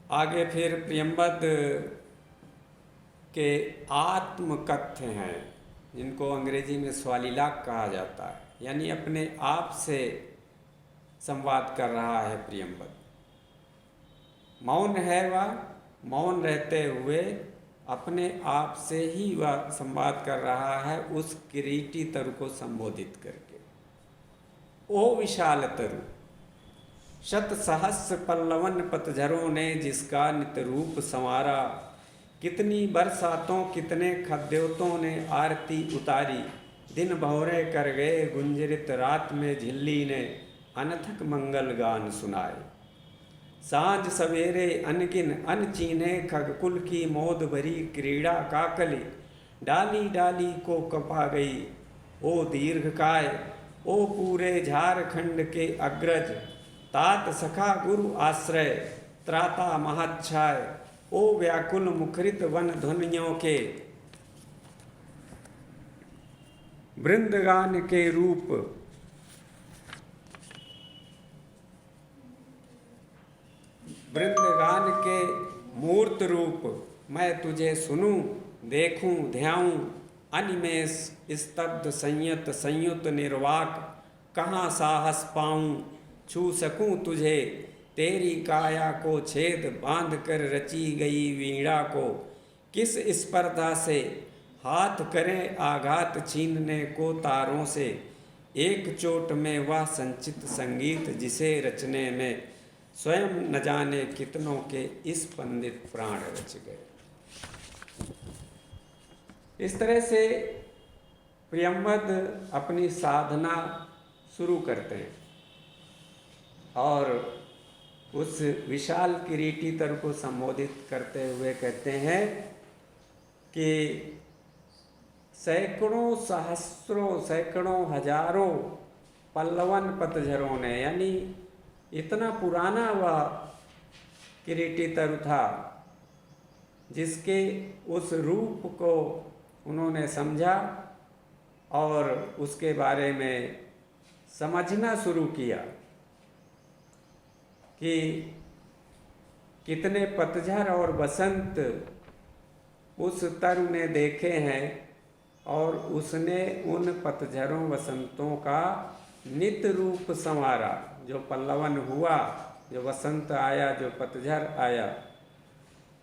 आगे फिर प्रियंबद के आत्मकथ्य हैं, जिनको अंग्रेजी में स्वालिलाक कहा जाता है, यानी अपने आप से संवाद कर रहा है प्रियंबद। मौन है वह, मौन रहते हुए अपने आप से ही वह संवाद कर रहा है उस किरीटी तरु को संबोधित करके। ओ विशाल तरु, शत सहस्र पल्लवन पतझरों ने जिसका नित रूप संवारा, कितनी बरसातों कितने खद्योतों ने आरती उतारी, दिन भौरे कर गए गुंजरित रात में झिल्ली ने अनथक मंगल गान सुनाए। सांझ सवेरे अनगिन अनचीने खगकुल की मोद भरी क्रीड़ा काकली, डाली डाली को कपा गई ओ दीर्घकाय, ओ पूरे झारखंड के अग्रज, तात सखा गुरु आश्रय त्राता महाच्छाय, ओ व्याकुल मुखरित वन ध्वनियों के वृंदगान के रूप, वृंदगान के मूर्त रूप, मैं तुझे सुनूं देखूं ध्याऊं, अनिमेष स्तब्ध संयत संयुत निर्वाक, कहाँ साहस पाऊं छू सकूं तुझे, तेरी काया को छेद बांध कर रची गई वीणा को, किस स्पर्धा से हाथ करें आघात छीनने को तारों से, एक चोट में वह संचित संगीत जिसे रचने में स्वयं न जाने कितनों के इस पंडित प्राण रच गए। इस तरह से प्रियंबद अपनी साधना शुरू करते हैं और उस विशाल किरीटी तरु को संबोधित करते हुए कहते हैं कि सैकड़ों सहस्रों सैकड़ों हजारों पल्लवन पतझरों ने, यानी इतना पुराना वह किरीटी तरु था जिसके उस रूप को उन्होंने समझा और उसके बारे में समझना शुरू किया कि कितने पतझड़ और बसंत उस तरु ने देखे हैं और उसने उन पतझड़ों वसंतों का नित रूप संवारा। जो पल्लवन हुआ, जो वसंत आया, जो पतझड़ आया,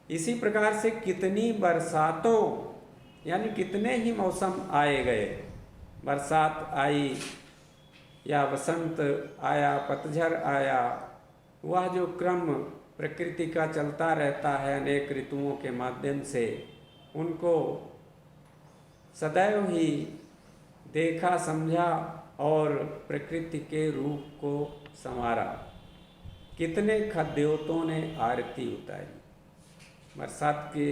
इसी प्रकार से कितनी बरसातों यानी कितने ही मौसम आए गए, बरसात आई या वसंत आया, पतझड़ आया, वह जो क्रम प्रकृति का चलता रहता है अनेक ऋतुओं के माध्यम से, उनको सदैव ही देखा समझा और प्रकृति के रूप को संवारा। कितने खद्योतों ने आरती उतारी। बरसात के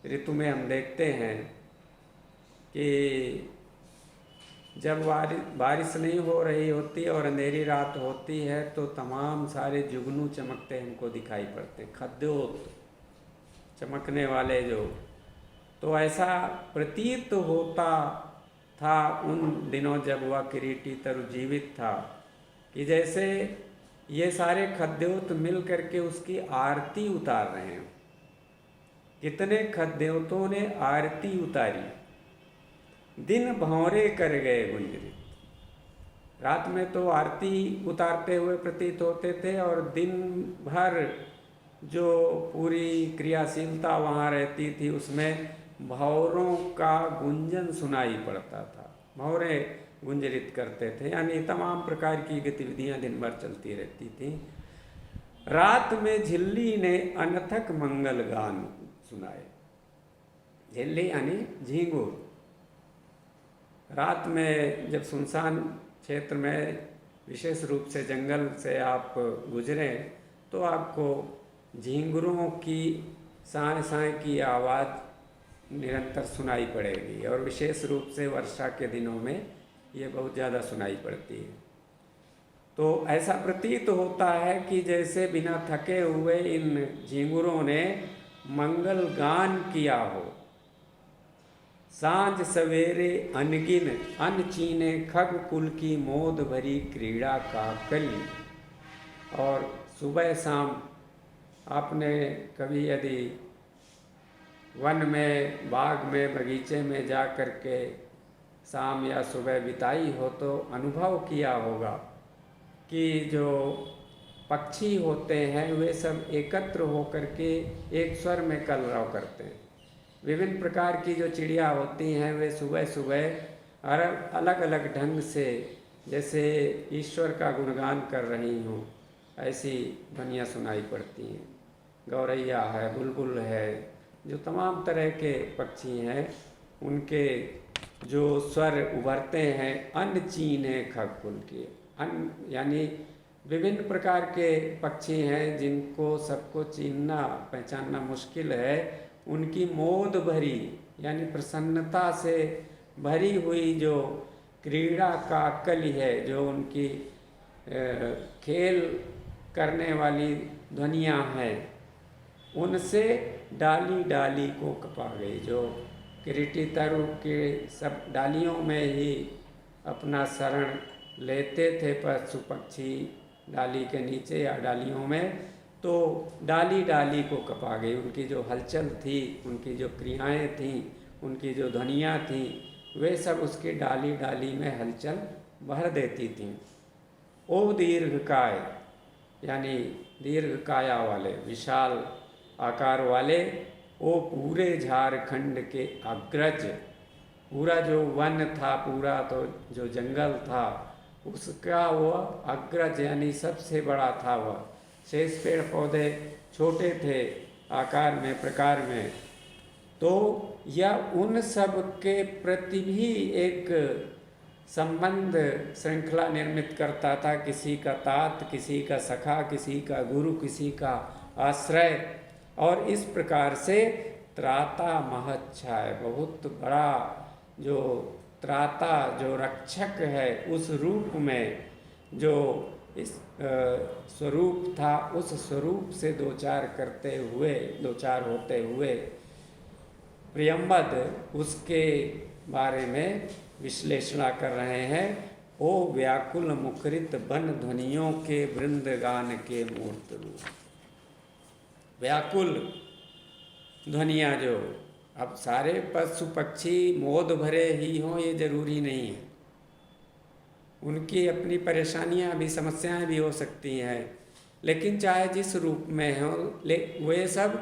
ऋतु में हम देखते हैं कि जब बारिश नहीं हो रही होती और अंधेरी रात होती है तो तमाम सारे जुगनू चमकते हमको दिखाई पड़ते हैं, खद्योत चमकने वाले जो। तो ऐसा प्रतीत होता था उन दिनों जब वह किरीटी तरु जीवित था कि जैसे ये सारे खद्योत मिल करके उसकी आरती उतार रहे हैं। कितने खद्योतों ने आरती उतारी, दिन भौरे कर गए गुंजरित। रात में तो आरती उतारते हुए प्रतीत होते थे और दिन भर जो पूरी क्रियाशीलता वहाँ रहती थी उसमें भौरों का गुंजन सुनाई पड़ता था। भौरे गुंजरित करते थे, यानी तमाम प्रकार की गतिविधियां दिन भर चलती रहती थी। रात में झिल्ली ने अनथक मंगल गान सुनाए। झिल्ली यानी झींगुर। रात में जब सुनसान क्षेत्र में विशेष रूप से जंगल से आप गुजरें तो आपको झींगुरों की साय साय की आवाज़ निरंतर सुनाई पड़ेगी और विशेष रूप से वर्षा के दिनों में ये बहुत ज़्यादा सुनाई पड़ती है। तो ऐसा प्रतीत होता है कि जैसे बिना थके हुए इन झींगुरों ने मंगल गान किया हो। सांझ सवेरे अनगिन अनचीने खग कुल की मोद भरी क्रीड़ा का कली, और सुबह शाम आपने कभी यदि वन में, बाग में, बगीचे में जा कर के शाम या सुबह बिताई हो तो अनुभव किया होगा कि जो पक्षी होते हैं वे सब एकत्र होकर के एक स्वर में कलरव करते हैं। विभिन्न प्रकार की जो चिड़िया होती हैं वे सुबह सुबह अलग अलग ढंग से जैसे ईश्वर का गुणगान कर रही हों ऐसी ध्वनियाँ सुनाई पड़ती हैं। गौरैया है, बुलबुल है, जो तमाम तरह के पक्षी हैं उनके जो स्वर उभरते हैं अनचीने खगकुल के यानी विभिन्न प्रकार के पक्षी हैं जिनको सबको चिन्हना पहचानना मुश्किल है। उनकी मोद भरी यानी प्रसन्नता से भरी हुई जो क्रीड़ा का कली है, जो उनकी खेल करने वाली ध्वनियाँ हैं, उनसे डाली डाली को कपा गई। जो किरीटी तरु के सब डालियों में ही अपना शरण लेते थे पशु पक्षी, डाली के नीचे या डालियों में, तो डाली डाली को कपा गई। उनकी जो हलचल थी, उनकी जो क्रियाएं थीं, उनकी जो ध्वनियाँ थीं, वे सब उसकी डाली डाली में हलचल भर देती थीं। ओ दीर्घकाय यानी दीर्घ काया वाले, विशाल आकार वाले, ओ पूरे झारखंड के अग्रज, पूरा जो वन था, पूरा तो जो जंगल था उसका वह अग्रज यानी सबसे बड़ा था वह। शेष पेड़ पौधे छोटे थे आकार में, प्रकार में, तो यह उन सब के प्रति भी एक संबंध श्रृंखला निर्मित करता था। किसी का तात, किसी का सखा, किसी का गुरु, किसी का आश्रय, और इस प्रकार से त्राता महच्छाय, बहुत बड़ा जो त्राता जो रक्षक है उस रूप में जो इस स्वरूप था, उस स्वरूप से दो चार होते हुए प्रियंबद उसके बारे में विश्लेषणा कर रहे हैं। ओ व्याकुल मुखरित बन ध्वनियों के वृंदगान के मूर्त रूप। व्याकुल ध्वनियाँ जो, अब सारे पशु पक्षी मोद भरे ही हों ये जरूरी नहीं है, उनकी अपनी परेशानियाँ भी, समस्याएं भी हो सकती हैं, लेकिन चाहे जिस रूप में हो, वे सब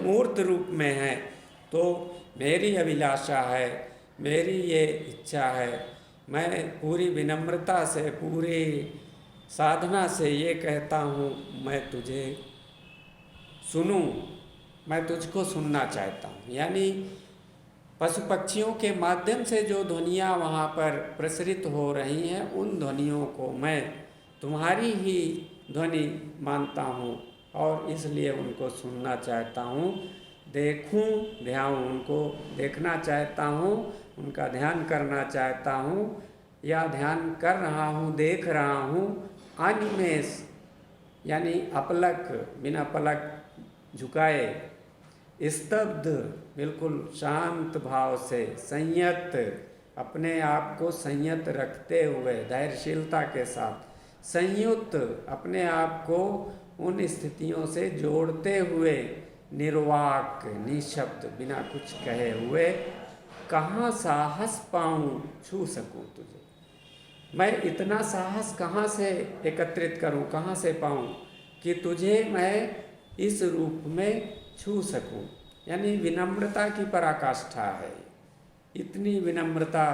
मूर्त रूप में हैं। तो मेरी अभिलाषा है, मेरी ये इच्छा है, मैं पूरी विनम्रता से, पूरी साधना से ये कहता हूँ, मैं तुझे सुनूं, मैं तुझको सुनना चाहता हूँ। यानी पशु पक्षियों के माध्यम से जो ध्वनियाँ वहाँ पर प्रसरित हो रही हैं, उन ध्वनियों को मैं तुम्हारी ही ध्वनि मानता हूँ और इसलिए उनको सुनना चाहता हूँ, देखूं, ध्यान उनको देखना चाहता हूँ, उनका ध्यान करना चाहता हूँ, या ध्यान कर रहा हूँ, देख रहा हूँ। अनिमेष यानी अपलक, बिना पलक झुकाए, स्तब्ध, बिल्कुल शांत भाव से, संयत, अपने आप को संयत रखते हुए, धैर्यशीलता के साथ, संयुक्त, अपने आप को उन स्थितियों से जोड़ते हुए, निर्वाक, निशब्द, बिना कुछ कहे हुए, कहाँ साहस पाऊँ छू सकूँ तुझे। मैं इतना साहस कहाँ से एकत्रित करूँ, कहाँ से पाऊँ कि तुझे मैं इस रूप में छू सकूं। यानी विनम्रता की पराकाष्ठा है, इतनी विनम्रता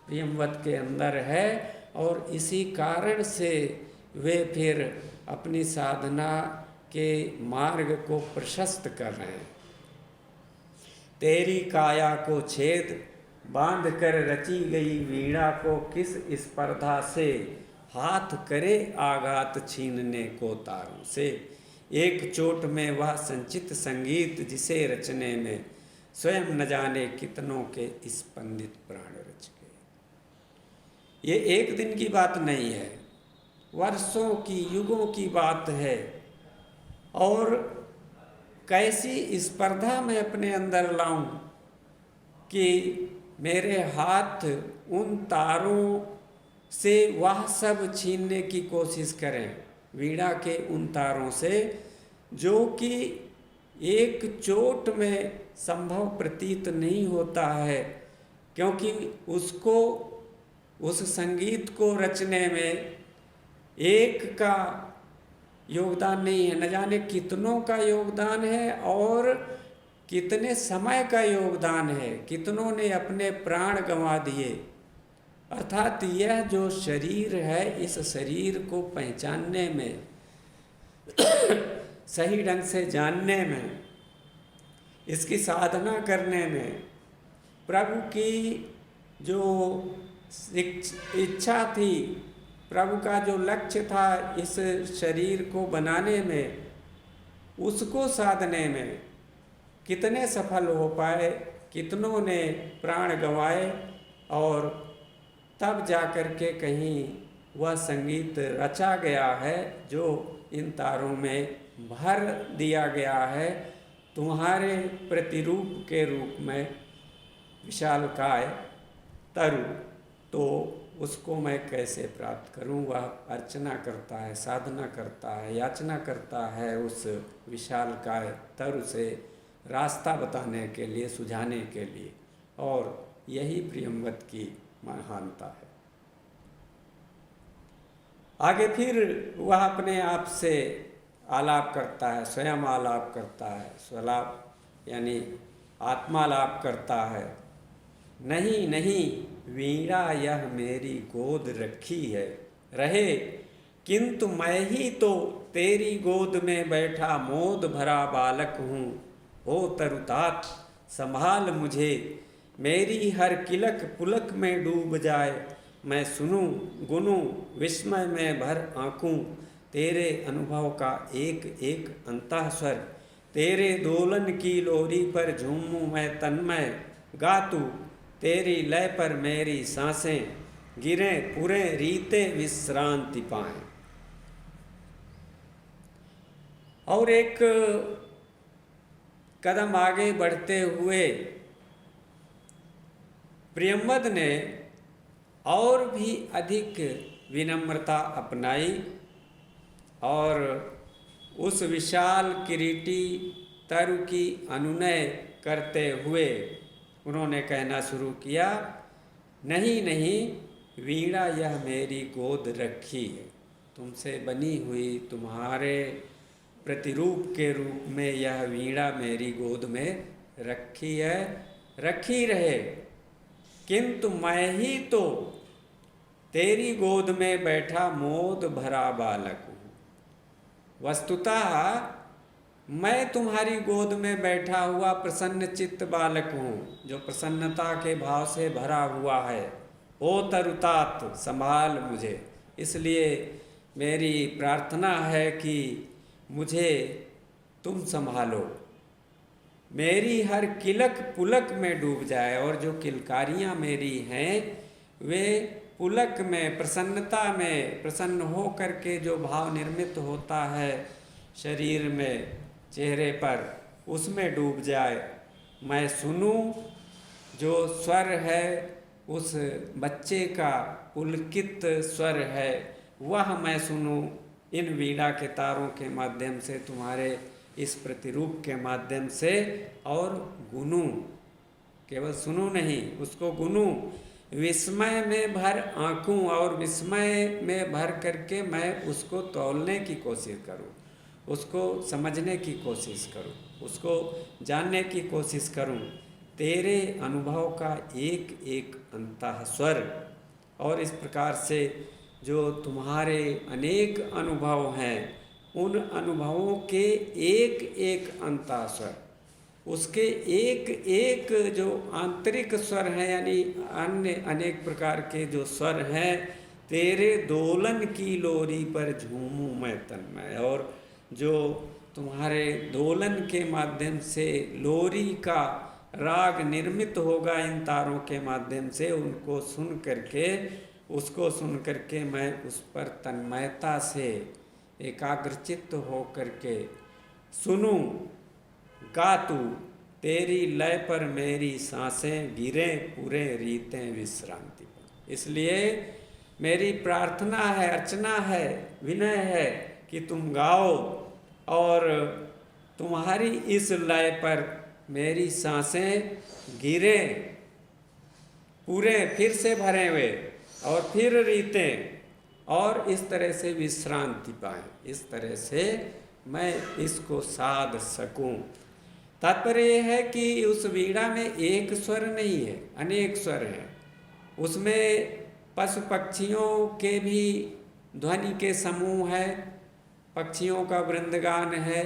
प्रियंवद के अंदर है और इसी कारण से वे फिर अपनी साधना के मार्ग को प्रशस्त कर रहे हैं। तेरी काया को छेद बांध कर रची गई वीणा को किस स्पर्धा से हाथ करे आघात छीनने को तारों से। एक चोट में वह संचित संगीत जिसे रचने में स्वयं न जाने कितनों के स्पंदित प्राण रच गए। ये एक दिन की बात नहीं है, वर्षों की, युगों की बात है। और कैसी स्पर्धा मैं अपने अंदर लाऊं कि मेरे हाथ उन तारों से वह सब छीनने की कोशिश करें, वीणा के उन तारों से जो कि एक चोट में संभव प्रतीत नहीं होता है, क्योंकि उसको उस संगीत को रचने में एक का योगदान नहीं है, न जाने कितनों का योगदान है और कितने समय का योगदान है, कितनों ने अपने प्राण गंवा दिए। अर्थात यह जो शरीर है, इस शरीर को पहचानने में, सही ढंग से जानने में, इसकी साधना करने में, प्रभु की जो इच्छा थी, प्रभु का जो लक्ष्य था इस शरीर को बनाने में, उसको साधने में कितने सफल हो पाए, कितनों ने प्राण गंवाए, और तब जाकर के कहीं वह संगीत रचा गया है जो इन तारों में भर दिया गया है, तुम्हारे प्रतिरूप के रूप में विशालकाय तरु। तो उसको मैं कैसे प्राप्त करूं? वह अर्चना करता है, साधना करता है, याचना करता है उस विशालकाय तरु से रास्ता बताने के लिए, सुझाने के लिए। और यही प्रियंवद की महानता है। आगे फिर वह अपने आप से आलाप करता है, स्वयं आलाप करता है, स्वलाप यानी आत्मालाप करता है। नहीं नहीं वीणा यह मेरी गोद रखी है रहे, किंतु मैं ही तो तेरी गोद में बैठा मोद भरा बालक हूँ। ओ तरुतात संभाल मुझे, मेरी हर किलक पुलक में डूब जाए, मैं सुनूं गुनूं विस्मय में भर आंकूं, तेरे अनुभव का एक एक अंतःस्वर, तेरे दोलन की लोरी पर झूमूं मैं तन्मय, गातू तेरी लय पर मेरी सांसें, गिरे पूरे रीते विश्रांति पाएं। और एक कदम आगे बढ़ते हुए प्रियंवद ने और भी अधिक विनम्रता अपनाई और उस विशाल किरीटी तरु की अनुनय करते हुए उन्होंने कहना शुरू किया, नहीं नहीं वीणा यह मेरी गोद रखी है, तुमसे बनी हुई, तुम्हारे प्रतिरूप के रूप में यह वीणा मेरी गोद में रखी है, रखी रहे, किंतु मैं ही तो तेरी गोद में बैठा मोद भरा बालक हूँ। वस्तुतः मैं तुम्हारी गोद में बैठा हुआ प्रसन्न चित्त बालक हूँ, जो प्रसन्नता के भाव से भरा हुआ है। ओ तरुतात संभाल मुझे, इसलिए मेरी प्रार्थना है कि मुझे तुम संभालो, मेरी हर किलक पुलक में डूब जाए, और जो किलकारियाँ मेरी हैं वे पुलक में, प्रसन्नता में, प्रसन्न हो करके जो भाव निर्मित होता है शरीर में, चेहरे पर, उसमें डूब जाए। मैं सुनूं जो स्वर है उस बच्चे का पुलकित स्वर है, वह मैं सुनूं इन वीणा के तारों के माध्यम से, तुम्हारे इस प्रतिरूप के माध्यम से, और गुनूं, केवल सुनूं नहीं, उसको गुनूं, विस्मय में भर आंकूं, और विस्मय में भर करके मैं उसको तौलने की कोशिश करूं, उसको समझने की कोशिश करूं, उसको जानने की कोशिश करूं, तेरे अनुभव का एक एक अंतःस्वर। और इस प्रकार से जो तुम्हारे अनेक अनुभव हैं, उन अनुभवों के एक एक अंतःस्वर, उसके एक एक जो आंतरिक स्वर हैं, यानी अन्य अनेक प्रकार के जो स्वर हैं, तेरे दोलन की लोरी पर झूमूं मैं तन्मय, और जो तुम्हारे दोलन के माध्यम से लोरी का राग निर्मित होगा इन तारों के माध्यम से, उनको सुन करके, उसको सुन करके मैं उस पर तन्मयता से एकाग्रचित्त हो करके सुनूं, गातू तेरी लय पर मेरी सांसें, गिरें पूरे रीतें विश्रांति पर। इसलिए मेरी प्रार्थना है, अर्चना है, विनय है कि तुम गाओ और तुम्हारी इस लय पर मेरी सांसें गिरे पूरे फिर से भरे हुए और फिर रीतें, और इस तरह से विश्रांति पाएं, इस तरह से मैं इसको साध सकूं। तात्पर्य यह है कि उस वीणा में एक स्वर नहीं है, अनेक स्वर हैं। उसमें पशु पक्षियों के भी ध्वनि के समूह है, पक्षियों का वृंदगान है,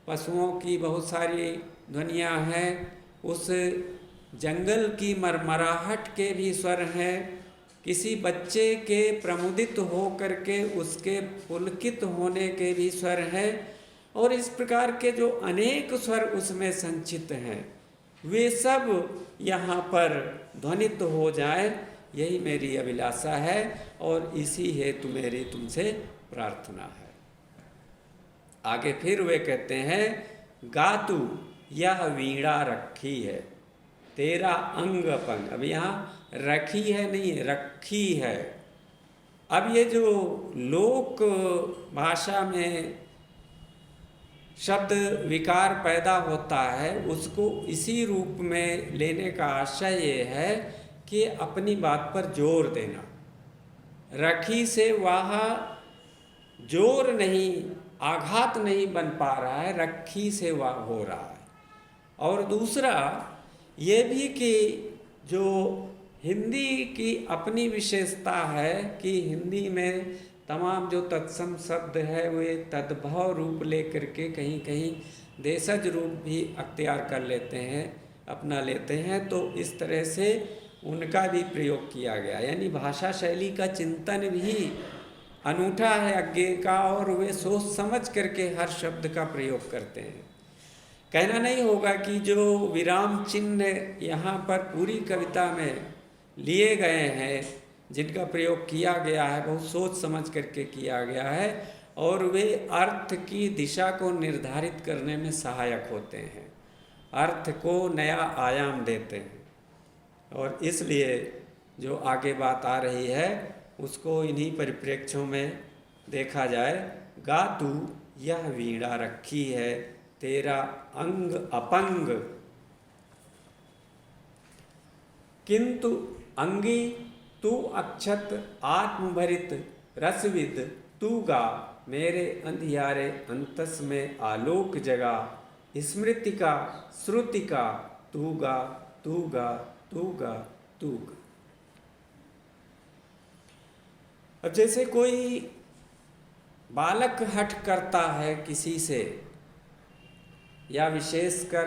पशुओं की बहुत सारी ध्वनियाँ हैं, उस जंगल की मरमराहट के भी स्वर हैं, किसी बच्चे के प्रमुदित हो करके उसके पुलकित होने के भी स्वर हैं, और इस प्रकार के जो अनेक स्वर उसमें संचित हैं वे सब यहाँ पर ध्वनित हो जाए, यही मेरी अभिलाषा है और इसी हेतु मेरी तुमसे प्रार्थना है। आगे फिर वे कहते हैं, गातु यह वीणा रखी है तेरा अंग पंग। अब यहाँ रखी है नहीं, रखी है। अब ये जो लोक भाषा में शब्द विकार पैदा होता है उसको इसी रूप में लेने का आशय ये है कि अपनी बात पर जोर देना। रखी से वहाँ जोर नहीं, आघात नहीं बन पा रहा है, रखी से वह हो रहा है। और दूसरा ये भी कि जो हिंदी की अपनी विशेषता है कि हिंदी में तमाम जो तत्सम शब्द है वे तद्भव रूप लेकर के कहीं कहीं देशज रूप भी अख्तियार कर लेते हैं, अपना लेते हैं। तो इस तरह से उनका भी प्रयोग किया गया, यानी भाषा शैली का चिंतन भी अनूठा है अज्ञे का, और वे सोच समझ करके हर शब्द का प्रयोग करते हैं। कहना नहीं होगा कि जो विराम चिन्ह यहाँ पर पूरी कविता में लिए गए हैं, जिनका प्रयोग किया गया है, बहुत सोच समझ करके किया गया है, और वे अर्थ की दिशा को निर्धारित करने में सहायक होते हैं, अर्थ को नया आयाम देते हैं। और इसलिए जो आगे बात आ रही है उसको इन्हीं परिप्रेक्ष्यों में देखा जाए। गातु यह वीणा रखी है तेरा अंग अपंग, किंतु अंगी तू अक्षत आत्मभरित रसविद, तू गा मेरे अंधियारे अंतस में आलोक जगा, स्मृति का श्रुति का तू गा तू गा तू गा तू गा। अब जैसे कोई बालक हठ करता है किसी से, या विशेषकर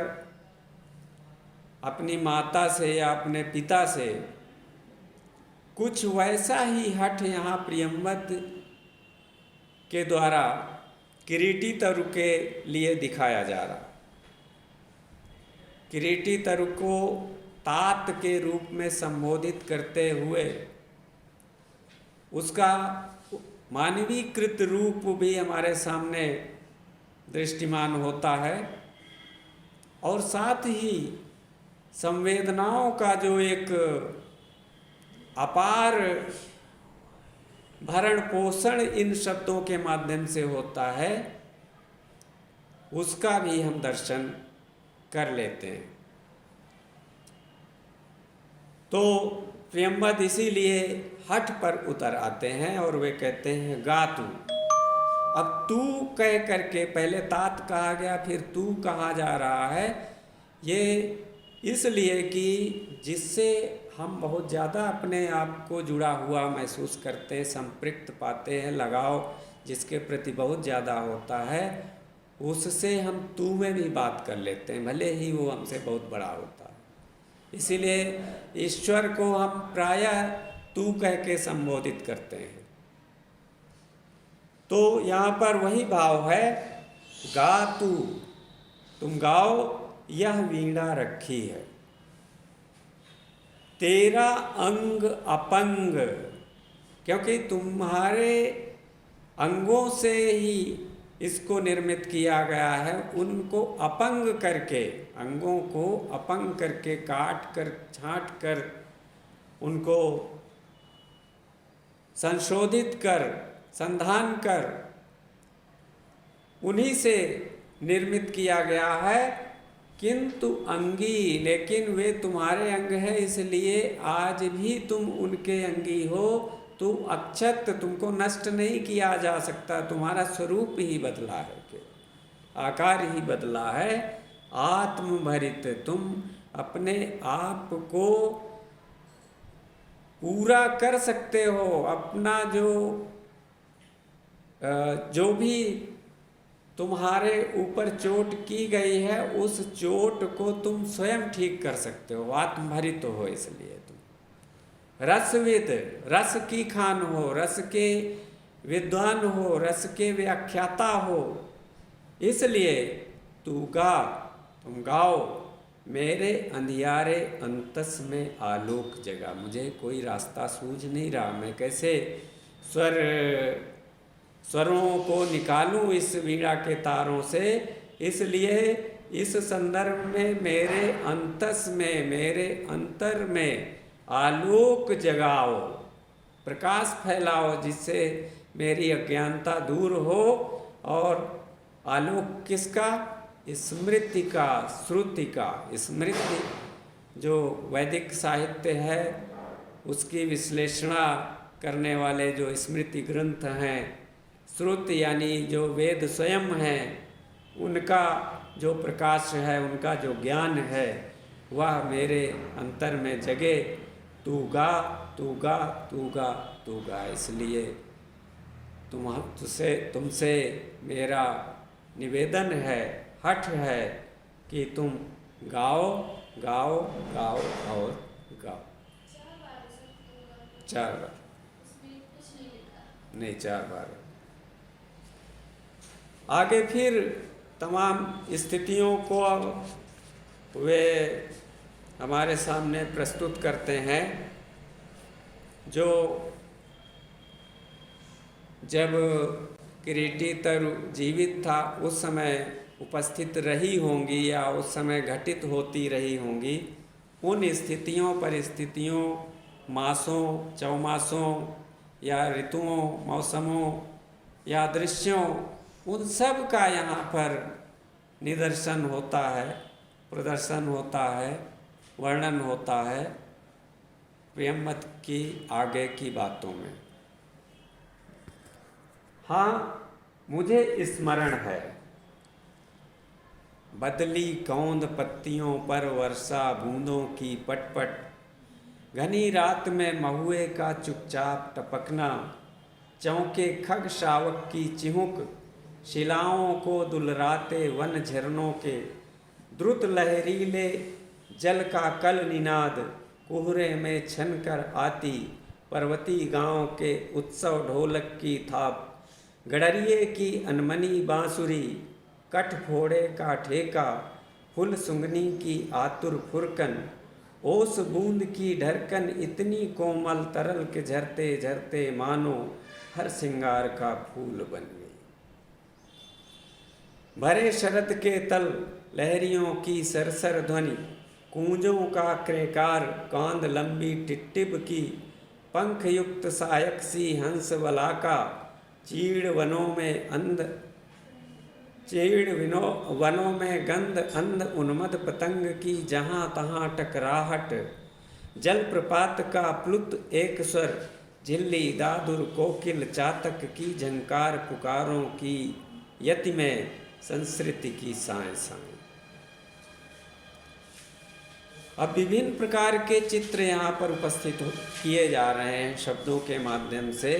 अपनी माता से या अपने पिता से, कुछ वैसा ही हठ यहाँ प्रियंवद के द्वारा किरीटी तरु के लिए दिखाया जा रहा। किरीटी तरु को तात के रूप में संबोधित करते हुए उसका मानवीकृत रूप भी हमारे सामने दृष्टिमान होता है, और साथ ही संवेदनाओं का जो एक अपार भरण पोषण इन शब्दों के माध्यम से होता है, उसका भी हम दर्शन कर लेते हैं। तो प्रियंवद इसीलिए हठ पर उतर आते हैं और वे कहते हैं गा तू। अब तू कह करके पहले तात कहा गया, फिर तू कहा जा रहा है, ये इसलिए कि जिससे हम बहुत ज़्यादा अपने आप को जुड़ा हुआ महसूस करते हैं, संपृक्त पाते हैं, लगाव जिसके प्रति बहुत ज़्यादा होता है, उससे हम तू में भी बात कर लेते हैं, भले ही वो हमसे बहुत बड़ा होता है। इसीलिए ईश्वर को हम प्रायः तू कह के संबोधित करते हैं। तो यहाँ पर वही भाव है, गा तू, तुम गाओ, यह वीणा रखी है तेरा अंग अपंग, क्योंकि तुम्हारे अंगों से ही इसको निर्मित किया गया है। उनको अपंग करके, अंगों को अपंग करके, काट कर छांट कर, उनको संशोधित कर, संधान कर उन्हीं से निर्मित किया गया है। किंतु अंगी, लेकिन वे तुम्हारे अंग है, इसलिए आज भी तुम उनके अंगी हो। तू अक्षत, तुमको नष्ट नहीं किया जा सकता, तुम्हारा स्वरूप ही बदला है, आकार ही बदला है। आत्मभरित, तुम अपने आप को पूरा कर सकते हो। अपना जो भी तुम्हारे ऊपर चोट की गई है, उस चोट को तुम स्वयं ठीक कर सकते हो। आत्मभरित हो, इसलिए तुम रसविद, रस की खान हो, रस के विद्वान हो, रस के व्याख्याता हो। इसलिए तू गा, तुम गाओ, मेरे अंधियारे अंतस में आलोक जगा। मुझे कोई रास्ता सूझ नहीं रहा, मैं कैसे स्वरों को निकालूं इस वीणा के तारों से। इसलिए इस संदर्भ में मेरे अंतस में, मेरे अंतर में आलोक जगाओ, प्रकाश फैलाओ, जिससे मेरी अज्ञानता दूर हो। और आलोक किसका? स्मृति का, श्रुति का। स्मृति जो वैदिक साहित्य है, उसकी विश्लेषणा करने वाले जो स्मृति ग्रंथ हैं, श्रुति यानी जो वेद स्वयं हैं, उनका जो प्रकाश है, उनका जो ज्ञान है, वह मेरे अंतर में जगे। तू गा, तू गा, तू गा, तू गा। इसलिए तुमसे मेरा निवेदन है, हठ है कि तुम गाओ, गाओ, गाओ और गाओ। 4 बार नहीं, 4 बार। आगे फिर तमाम स्थितियों को अब वे हमारे सामने प्रस्तुत करते हैं, जो जब किरीटी तरु जीवित था उस समय उपस्थित रही होंगी या उस समय घटित होती रही होंगी। उन स्थितियों, परिस्थितियों, मासों, चौमासों या ऋतुओं, मौसमों या दृश्यों, उन सब का यहाँ पर निदर्शन होता है, प्रदर्शन होता है, वर्णन होता है प्रियम्बद की आगे की बातों में। हाँ, मुझे स्मरण है, बदली कौंद पत्तियों पर वर्षा बूंदों की पटपट, घनी रात में महुए का चुपचाप टपकना, चौके खग शावक की चिहुक, शिलाओं को दुलराते वन झरनों के, द्रुत लहरीले जल का कल निनाद, कोहरे में छनकर आती पर्वती गांव के उत्सव ढोलक की थाप, गडरिये की अनमनी बांसुरी, कठ फोड़े का ठेका, फुल सुंगनी की आतुर फुरकन, ओस बूंद की ढरकन, इतनी कोमल तरल के झरते झरते मानो हर सिंगार का फूल बन गई। भरे शरद के तल, लहरियों की सरसर ध्वनि, कूंजों का क्रेकार, कांद लंबी टिट्टिब की, पंख युक्त सायक सी हंस वलाका, चीड़ वनों में गंध अंध उन्मद पतंग की जहाँ तहाँ टकराहट, जल प्रपात का प्लुत एक स्वर, झिल्ली दादुर कोकिल चातक की झंकार, पुकारों की यति में संस्कृति की साएं साएं। अब विभिन्न प्रकार के चित्र यहाँ पर उपस्थित किए जा रहे हैं शब्दों के माध्यम से।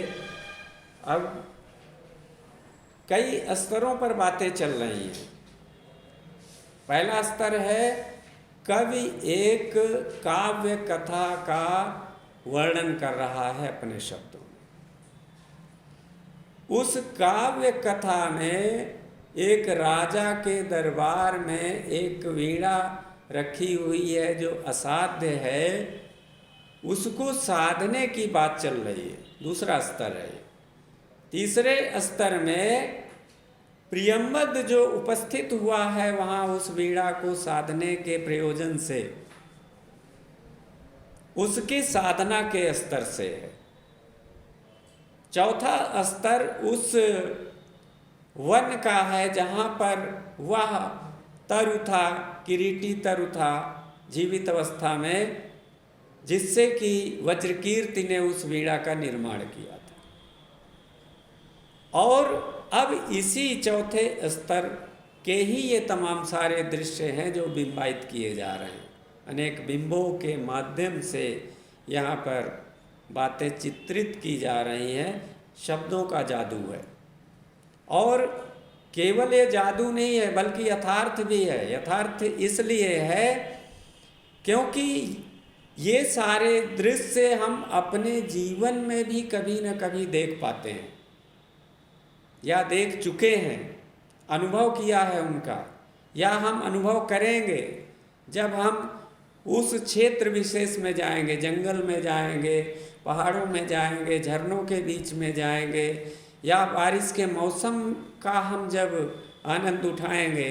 अब कई स्तरों पर बातें चल रही हैं। पहला स्तर है, कवि एक काव्य कथा का वर्णन कर रहा है अपने शब्दों में। उस काव्य कथा में एक राजा के दरबार में एक वीणा रखी हुई है जो असाध्य है, उसको साधने की बात चल रही है। दूसरा स्तर है। तीसरे स्तर में प्रियम्बद जो उपस्थित हुआ है वहाँ उस वीणा को साधने के प्रयोजन से, उसकी साधना के स्तर से है। चौथा स्तर उस वन का है, जहाँ पर वह तरु था, किरीटी तरु था जीवित अवस्था में, जिससे कि वज्रकीर्ति ने उस वीणा का निर्माण किया था। और अब इसी चौथे स्तर के ही ये तमाम सारे दृश्य हैं जो बिंबायित किए जा रहे हैं। अनेक बिंबों के माध्यम से यहाँ पर बातें चित्रित की जा रही हैं। शब्दों का जादू है, और केवल ये जादू नहीं है बल्कि यथार्थ भी है। यथार्थ इसलिए है क्योंकि ये सारे दृश्य हम अपने जीवन में भी कभी न कभी देख पाते हैं या देख चुके हैं, अनुभव किया है उनका, या हम अनुभव करेंगे जब हम उस क्षेत्र विशेष में जाएंगे, जंगल में जाएंगे, पहाड़ों में जाएंगे, झरनों के बीच में जाएंगे, या बारिश के मौसम का हम जब आनंद उठाएंगे।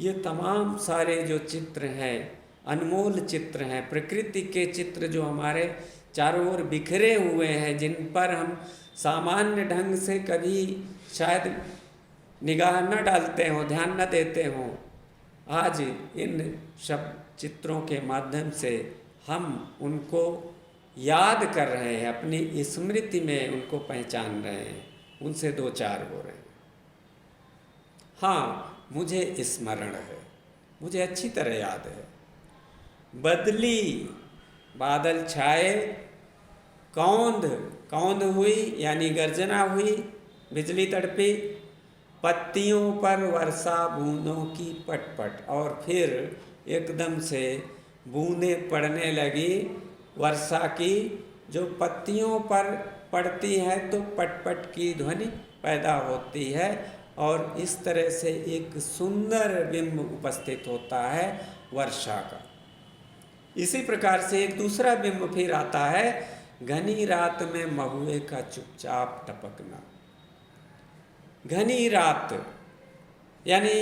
ये तमाम सारे जो चित्र हैं, अनमोल चित्र हैं, प्रकृति के चित्र जो हमारे चारों ओर बिखरे हुए हैं, जिन पर हम सामान्य ढंग से कभी शायद निगाह न डालते हों, ध्यान न देते हों, आज इन शब्द चित्रों के माध्यम से हम उनको याद कर रहे हैं, अपनी स्मृति में उनको पहचान रहे हैं, उनसे दो चार हो रहे हैं। हाँ, मुझे स्मरण है, मुझे अच्छी तरह याद है। बदली, बादल छाए, कौंध कौंध हुई यानी गर्जना हुई, बिजली तड़पी, पत्तियों पर वर्षा बूंदों की पटपट, और फिर एकदम से बूंदें पड़ने लगी वर्षा की, जो पत्तियों पर पड़ती है तो पटपट की ध्वनि पैदा होती है, और इस तरह से एक सुंदर बिंब उपस्थित होता है वर्षा का। इसी प्रकार से एक दूसरा बिंब फिर आता है, घनी रात में महुए का चुपचाप टपकना। घनी रात यानी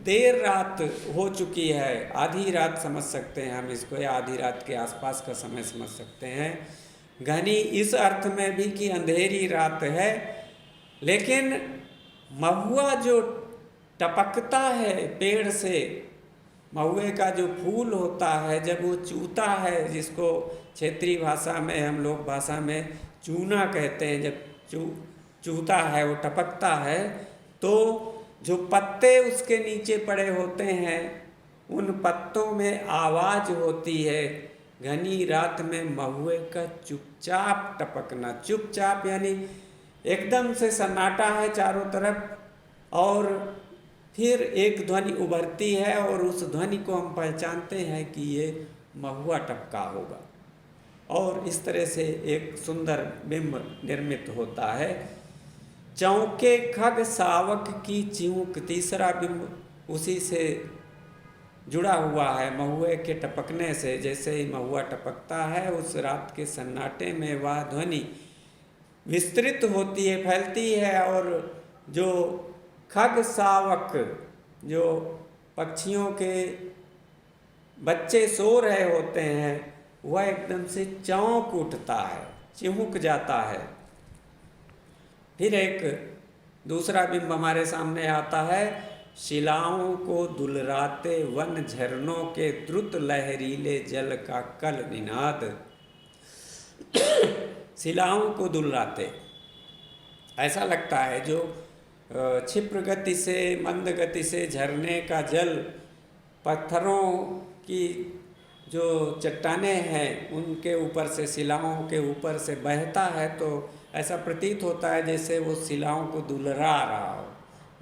देर रात हो चुकी है, आधी रात समझ सकते हैं हम इसको, या आधी रात के आसपास का समय समझ सकते हैं। घनी इस अर्थ में भी कि अंधेरी रात है, लेकिन महुआ जो टपकता है पेड़ से, महुए का जो फूल होता है जब वो चूता है, जिसको क्षेत्रीय भाषा में, हम लोग भाषा में चूना कहते हैं, जब चूता है, वो टपकता है, तो जो पत्ते उसके नीचे पड़े होते हैं उन पत्तों में आवाज़ होती है। घनी रात में महुए का चुपचाप टपकना। चुपचाप यानी एकदम से सन्नाटा है चारों तरफ, और फिर एक ध्वनि उभरती है, और उस ध्वनि को हम पहचानते हैं कि ये महुआ टपका होगा, और इस तरह से एक सुंदर बिंब निर्मित होता है। चौके खग सावक की चिऊक, तीसरा बिंब उसी से जुड़ा हुआ है, महुए के टपकने से। जैसे ही महुआ टपकता है उस रात के सन्नाटे में वह ध्वनि विस्तृत होती है, फैलती है, और जो खग सावक, जो पक्षियों के बच्चे सो रहे होते हैं, वह एकदम से चौंक उठता है, चिहुक जाता है। फिर एक दूसरा बिंब हमारे सामने आता है, शिलाओं को दुलराते वन झरनों के द्रुत लहरीले जल का कल निनाद। शिलाओं को दुलराते, ऐसा लगता है जो क्षिप्र गति से, मंद गति से झरने का जल पत्थरों की जो चट्टानें हैं उनके ऊपर से, शिलाओं के ऊपर से बहता है, तो ऐसा प्रतीत होता है जैसे वो शिलाओं को दुलरा रहा हो,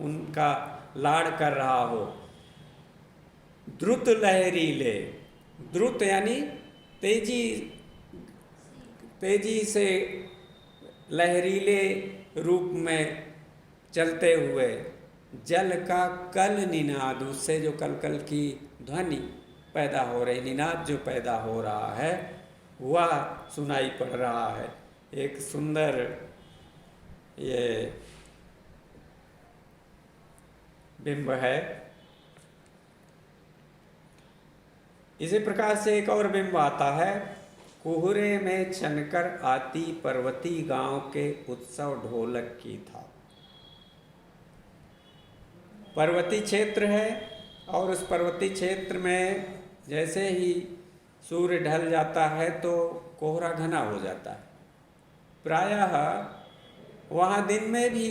उनका लाड़ कर रहा हो। द्रुत लहरीले, द्रुत यानी तेजी से लहरीले रूप में चलते हुए, जल का कल निनाद, उससे जो कल की ध्वनि पैदा हो रही, निनाद जो पैदा हो रहा है वह सुनाई पड़ रहा है। एक सुंदर ये बिंब है। इसी प्रकार से एक और बिंब आता है, कोहरे में छनकर आती पर्वती गांव के उत्सव ढोलक की था। पर्वतीय क्षेत्र है और उस पर्वतीय क्षेत्र में जैसे ही सूर्य ढल जाता है तो कोहरा घना हो जाता है। प्रायः वहाँ दिन में भी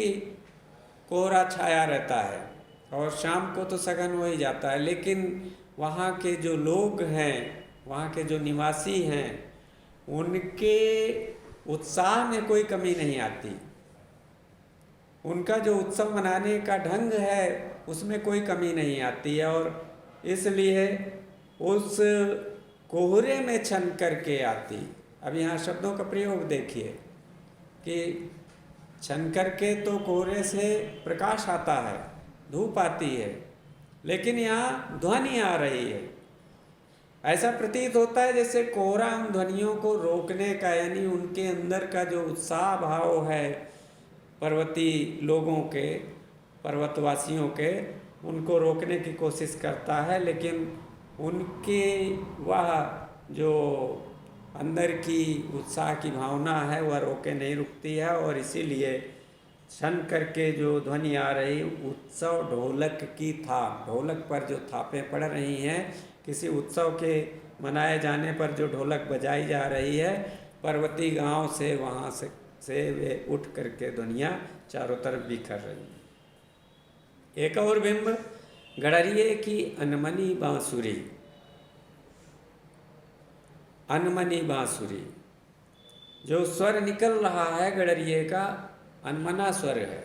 कोहरा छाया रहता है और शाम को तो सघन हो ही जाता है, लेकिन वहाँ के जो लोग हैं, वहाँ के जो निवासी हैं, उनके उत्साह में कोई कमी नहीं आती। उनका जो उत्सव मनाने का ढंग है उसमें कोई कमी नहीं आती है और इसलिए उस कोहरे में छन करके आती। अब यहाँ शब्दों का प्रयोग देखिए कि छन करके तो कोहरे से प्रकाश आता है, धूप आती है, लेकिन यहाँ ध्वनि आ रही है। ऐसा प्रतीत होता है जैसे कोहरा उन ध्वनियों को रोकने का, यानी उनके अंदर का जो उत्साह भाव है पर्वतीय लोगों के, पर्वतवासियों के, उनको रोकने की कोशिश करता है, लेकिन उनके वह जो अंदर की उत्साह की भावना है वह रोके नहीं रुकती है और इसीलिए छन करके जो ध्वनि आ रही, उत्सव ढोलक की थाप, ढोलक पर जो थापें पड़ रही हैं, किसी उत्सव के मनाए जाने पर जो ढोलक बजाई जा रही है, पर्वतीय गांव से वहाँ से वे उठ करके दुनिया चारों तरफ बिखर रही है। एक और बिंब, गड़रिये की अनमनी बांसुरी। अनमनी बांसुरी, जो स्वर निकल रहा है गड़रिये का, अनमना स्वर है।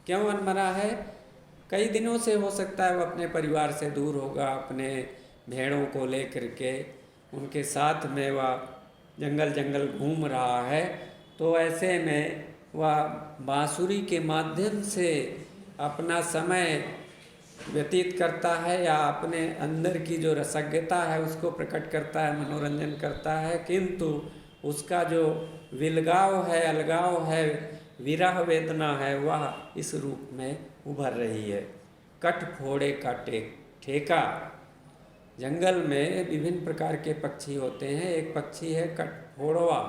क्यों अनमना है? कई दिनों से हो सकता है वो अपने परिवार से दूर होगा, अपने भेड़ों को लेकर के उनके साथ में वह जंगल जंगल घूम रहा है, तो ऐसे में वह बांसुरी के माध्यम से अपना समय व्यतीत करता है या अपने अंदर की जो रसज्ञता है उसको प्रकट करता है, मनोरंजन करता है, किंतु उसका जो विलगाव है, अलगाव है, विरह वेदना है, वह इस रूप में उभर रही है। कटफोड़े का ठेका। जंगल में विभिन्न प्रकार के पक्षी होते हैं। एक पक्षी है कटफोड़वा।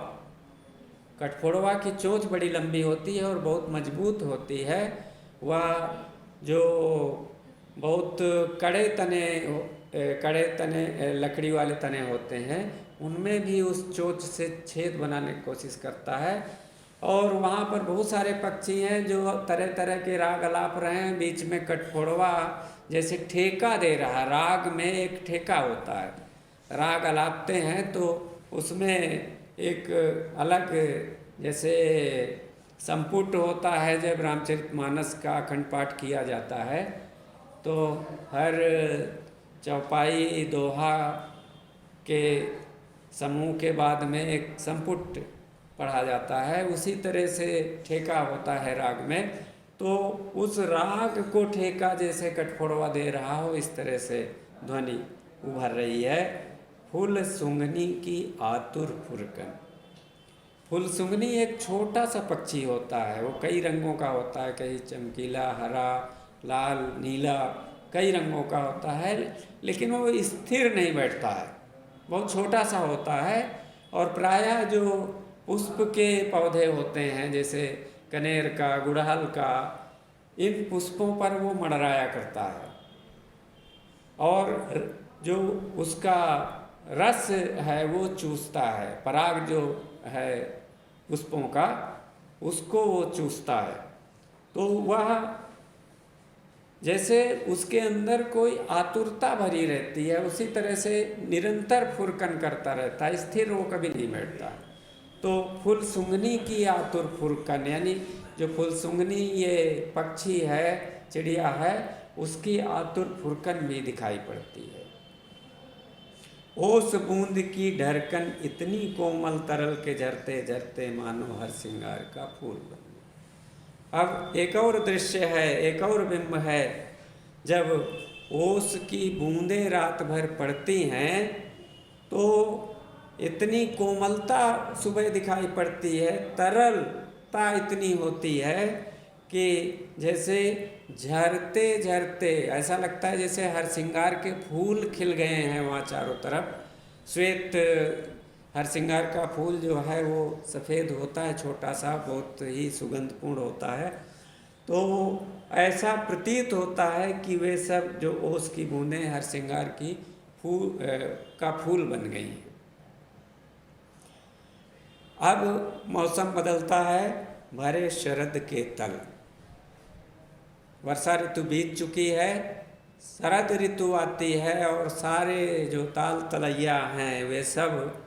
कटफोड़वा की चोंच बड़ी लंबी होती है और बहुत मजबूत होती है। वह जो बहुत कड़े तने लकड़ी वाले तने होते हैं, उनमें भी उस चोंच से छेद बनाने की कोशिश करता है। और वहाँ पर बहुत सारे पक्षी हैं जो तरह तरह के राग अलाप रहे हैं। बीच में कटफोड़वा जैसे ठेका दे रहा है। राग में एक ठेका होता है, राग अलापते हैं तो उसमें एक अलग जैसे संपुट होता है। जब रामचरितमानस का अखंड पाठ किया जाता है तो हर चौपाई दोहा के समूह के बाद में एक संपुट पढ़ा जाता है। उसी तरह से ठेका होता है राग में, तो उस राग को ठेका जैसे कटफोड़वा दे रहा हो, इस तरह से ध्वनि उभर रही है। फूल सुंघनी की आतुर फुरकन। फूल सुंघनी एक छोटा सा पक्षी होता है, वो कई रंगों का होता है, कहीं चमकीला, हरा, लाल, नीला, कई रंगों का होता है, लेकिन वो स्थिर नहीं बैठता है, बहुत छोटा सा होता है। और प्रायः जो पुष्प के पौधे होते हैं जैसे कनेर का, गुड़हल का, इन पुष्पों पर वो मंडराया करता है और जो उसका रस है वो चूसता है, पराग जो है पुष्पों का उसको वो चूसता है। तो वह जैसे उसके अंदर कोई आतुरता भरी रहती है, उसी तरह से निरंतर फुरकन करता रहता है, स्थिर वो कभी नहीं बैठता। तो फूल सुंघनी की आतुर फुरकन, यानी जो फूल सुंघनी ये पक्षी है, चिड़िया है, उसकी आतुर फुरकन भी दिखाई पड़ती है। ओस बूंद की ढरकन इतनी कोमल तरल के झरते झरते मानो हर श्रृंगार का फूल बन। अब एक और दृश्य है, एक और बिंब है। जब ओस की बूंदें रात भर पड़ती हैं तो इतनी कोमलता सुबह दिखाई पड़ती है, तरलता इतनी होती है कि जैसे झरते झरते ऐसा लगता है जैसे हर श्रृंगार के फूल खिल गए हैं वहाँ चारों तरफ। श्वेत हर श्रृंगार का फूल जो है वो सफ़ेद होता है, छोटा सा, बहुत ही सुगंधपूर्ण होता है। तो ऐसा प्रतीत होता है कि वे सब जो ओस की बूंदें हरसिंगार की का फूल बन गई हैं। अब मौसम बदलता है, भरे शरद के तल, वर्षा ऋतु बीत चुकी है, शरद ऋतु आती है और सारे जो ताल तलैया हैं वे सब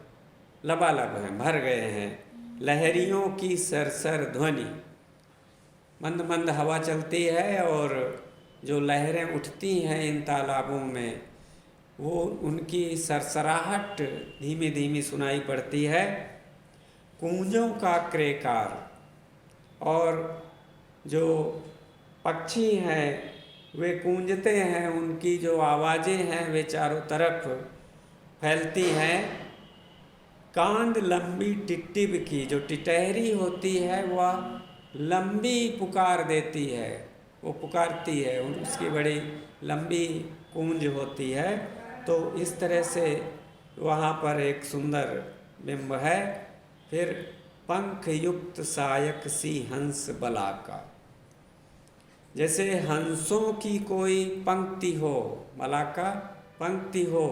लबालब हैं, भर गए हैं। लहरियों की सरसर ध्वनि, मंद मंद हवा चलती है और जो लहरें उठती हैं इन तालाबों में, वो उनकी सरसराहट धीमी धीमी सुनाई पड़ती है। कूंजों का क्रेकार, और जो पक्षी हैं वे कूंजते हैं, उनकी जो आवाज़ें हैं वे चारों तरफ फैलती हैं। कांद लंबी टिटिब की, जो टिटहरी होती है वह लंबी पुकार देती है, वो पुकारती है, उसकी बड़ी लंबी कूंज होती है। तो इस तरह से वहाँ पर एक सुंदर बिंब है। फिर पंख युक्त सायक सी हंस बलाका, जैसे हंसों की कोई पंक्ति हो, बलाका पंक्ति हो।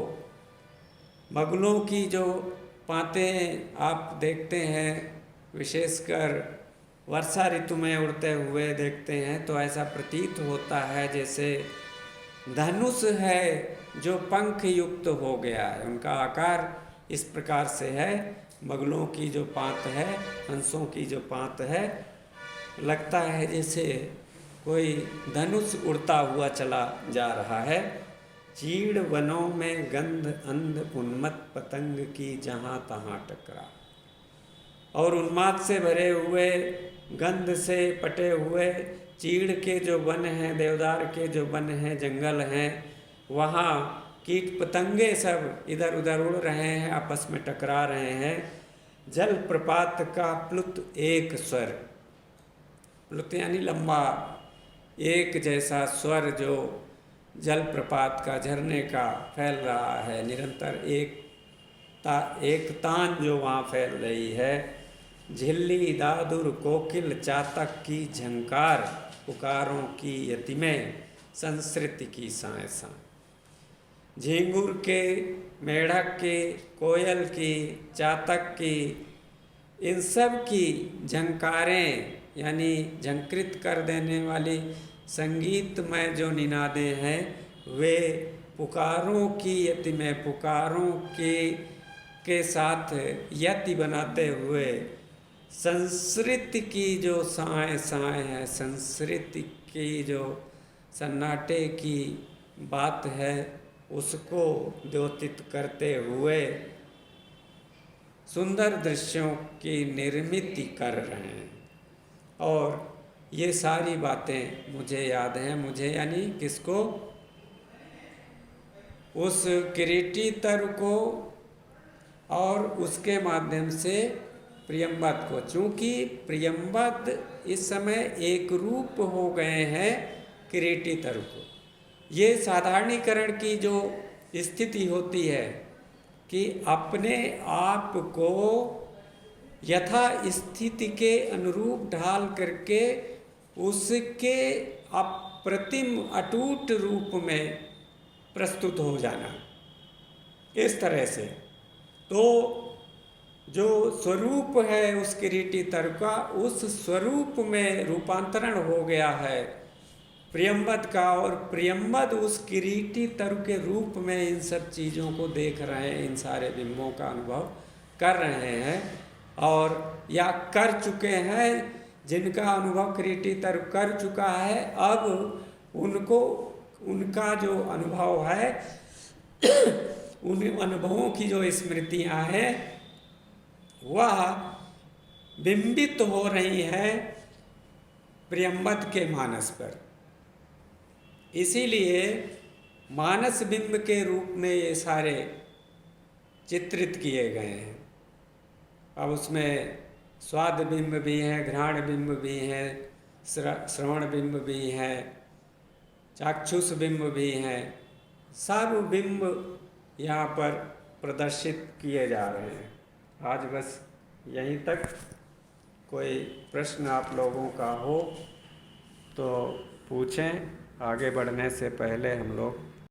बगुलों की जो पातें आप देखते हैं, विशेषकर वर्षा ऋतु में उड़ते हुए देखते हैं, तो ऐसा प्रतीत होता है जैसे धनुष है जो पंख युक्त हो गया है। उनका आकार इस प्रकार से है। बगुलों की जो पात है, हंसों की जो पात है, लगता है जैसे कोई धनुष उड़ता हुआ चला जा रहा है। चीड़ वनों में गंध अंध उन्मत्त पतंग की जहाँ तहाँ टकरा, और उन्माद से भरे हुए, गंध से पटे हुए चीड़ के जो वन हैं, देवदार के जो वन हैं, जंगल हैं, वहाँ कीट पतंगे सब इधर उधर उड़ रहे हैं, आपस में टकरा रहे हैं। जल प्रपात का प्लुत एक स्वर, प्लुत यानी लंबा, एक जैसा स्वर जो जल प्रपात का, झरने का फैल रहा है निरंतर, एक तान जो वहाँ फैल रही है। झिल्ली दादुर कोकिल चातक की झंकार, पुकारों की यतिमें संस्कृति की साए साए। झींगुर के, मेढक की, कोयल की, चातक की, इन सब की झंकारें यानी झंकृत कर देने वाली संगीतमय जो निनादें हैं, वे पुकारों की यति में, पुकारों के साथ यति बनाते हुए संस्कृति की जो साए साए है, संस्कृति की जो सन्नाटे की बात है, उसको द्योतित करते हुए सुंदर दृश्यों की निर्मित कर रहे हैं। और ये सारी बातें मुझे याद हैं, मुझे यानी किसको, उस किरीटी तर को और उसके माध्यम से प्रियंवद को। चूँकि प्रियंवद इस समय एक रूप हो गए हैं किरीटी तर को। ये साधारणीकरण की जो स्थिति होती है कि अपने आप को यथा स्थिति के अनुरूप ढाल करके उसके अप्रतिम अटूट रूप में प्रस्तुत हो जाना, इस तरह से। तो जो स्वरूप है उस किरीटी तर का, उस स्वरूप में रूपांतरण हो गया है प्रियंवद का, और प्रियंवद उस किरीटी तर के रूप में इन सब चीज़ों को देख रहे हैं, इन सारे बिंबों का अनुभव कर रहे हैं, और या कर चुके हैं। जिनका अनुभव किरीटी तर कर चुका है, अब उनको उनका जो अनुभव है उन अनुभवों की जो स्मृतियाँ हैं वह बिंबित हो रही हैं प्रियंवद के मानस पर। इसीलिए मानस बिंब के रूप में ये सारे चित्रित किए गए हैं। अब उसमें स्वाद बिंब भी हैं, घ्राण बिंब भी हैं, श्रवण बिंब भी हैं, चाक्षुष बिंब भी हैं। सब बिंब यहाँ पर प्रदर्शित किए जा रहे हैं। आज बस यहीं तक। कोई प्रश्न आप लोगों का हो तो पूछें, आगे बढ़ने से पहले हम लोग